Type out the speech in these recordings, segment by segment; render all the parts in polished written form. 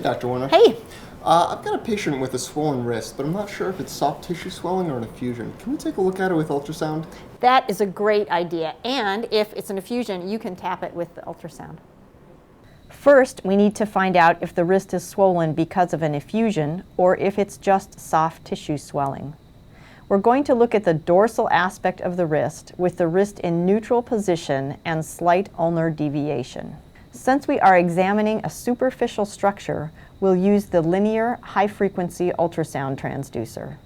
Dr. Warner. Hey. I've got a patient with a swollen wrist, but I'm not sure if it's soft tissue swelling or an effusion. Can we take a look at it with ultrasound? That is a great idea. And if it's an effusion, you can tap it with the ultrasound. First, we need to find out if the wrist is swollen because of an effusion or if it's just soft tissue swelling. We're going to look at the dorsal aspect of the wrist with the wrist in neutral position and slight ulnar deviation. Since we are examining a superficial structure, we'll use the linear high-frequency ultrasound transducer.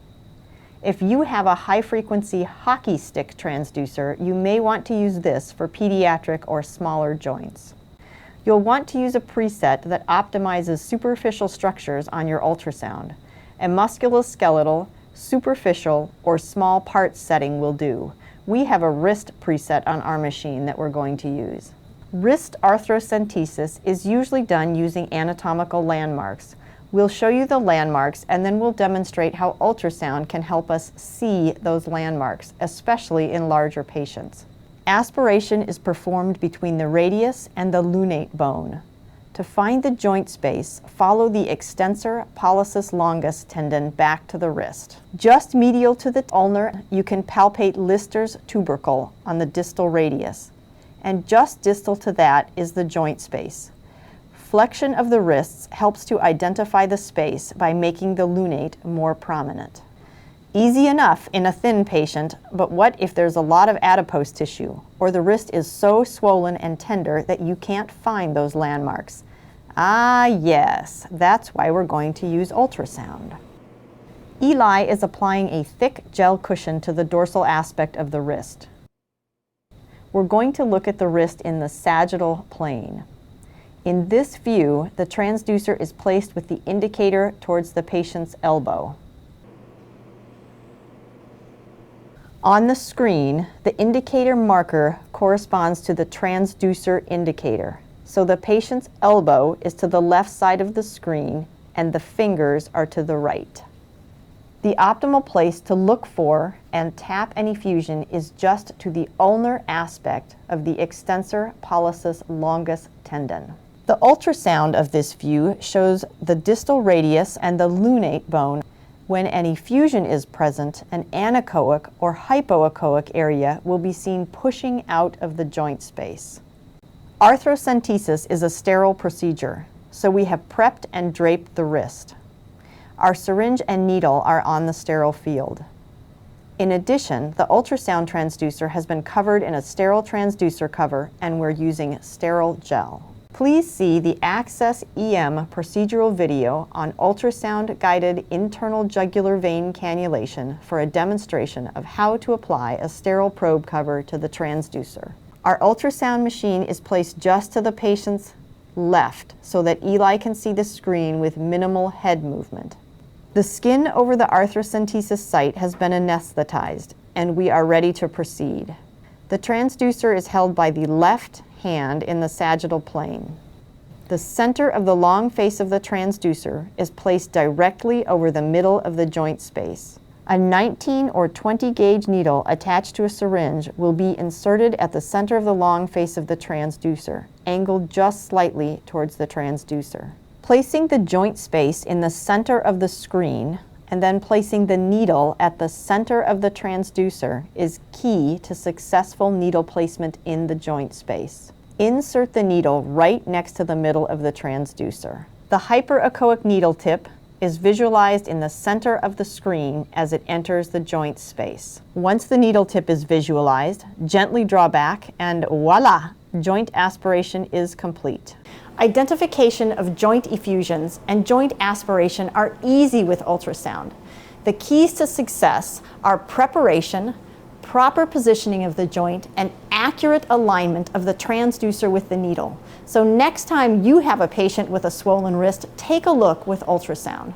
If you have a high-frequency hockey stick transducer, you may want to use this for pediatric or smaller joints. You'll want to use a preset that optimizes superficial structures on your ultrasound. A musculoskeletal, superficial, or small parts setting will do. We have a wrist preset on our machine that we're going to use. Wrist arthrocentesis is usually done using anatomical landmarks. We'll show you the landmarks and then we'll demonstrate how ultrasound can help us see those landmarks, especially in larger patients. Aspiration is performed between the radius and the lunate bone. To find the joint space, follow the extensor pollicis longus tendon back to the wrist. Just medial to the ulnar, you can palpate Lister's tubercle on the distal radius. And just distal to that is the joint space. Flexion of the wrists helps to identify the space by making the lunate more prominent. Easy enough in a thin patient, but what if there's a lot of adipose tissue, or the wrist is so swollen and tender that you can't find those landmarks? Ah, yes, that's why we're going to use ultrasound. Eli is applying a thick gel cushion to the dorsal aspect of the wrist. We're going to look at the wrist in the sagittal plane. In this view, the transducer is placed with the indicator towards the patient's elbow. On the screen, the indicator marker corresponds to the transducer indicator. So the patient's elbow is to the left side of the screen and the fingers are to the right. The optimal place to look for and tap an effusion is just to the ulnar aspect of the extensor pollicis longus tendon. The ultrasound of this view shows the distal radius and the lunate bone. When an effusion is present, an anechoic or hypoechoic area will be seen pushing out of the joint space. Arthrocentesis is a sterile procedure, so we have prepped and draped the wrist. Our syringe and needle are on the sterile field. In addition, the ultrasound transducer has been covered in a sterile transducer cover and we're using sterile gel. Please see the Access EM procedural video on ultrasound-guided internal jugular vein cannulation for a demonstration of how to apply a sterile probe cover to the transducer. Our ultrasound machine is placed just to the patient's left so that Eli can see the screen with minimal head movement. The skin over the arthrocentesis site has been anesthetized and we are ready to proceed. The transducer is held by the left hand in the sagittal plane. The center of the long face of the transducer is placed directly over the middle of the joint space. A 19 or 20 gauge needle attached to a syringe will be inserted at the center of the long face of the transducer, angled just slightly towards the transducer. Placing the joint space in the center of the screen and then placing the needle at the center of the transducer is key to successful needle placement in the joint space. Insert the needle right next to the middle of the transducer. The hyperechoic needle tip is visualized in the center of the screen as it enters the joint space. Once the needle tip is visualized, gently draw back and voila! Joint aspiration is complete. Identification of joint effusions and joint aspiration are easy with ultrasound. The keys to success are preparation, proper positioning of the joint, and accurate alignment of the transducer with the needle. So next time you have a patient with a swollen wrist, take a look with ultrasound.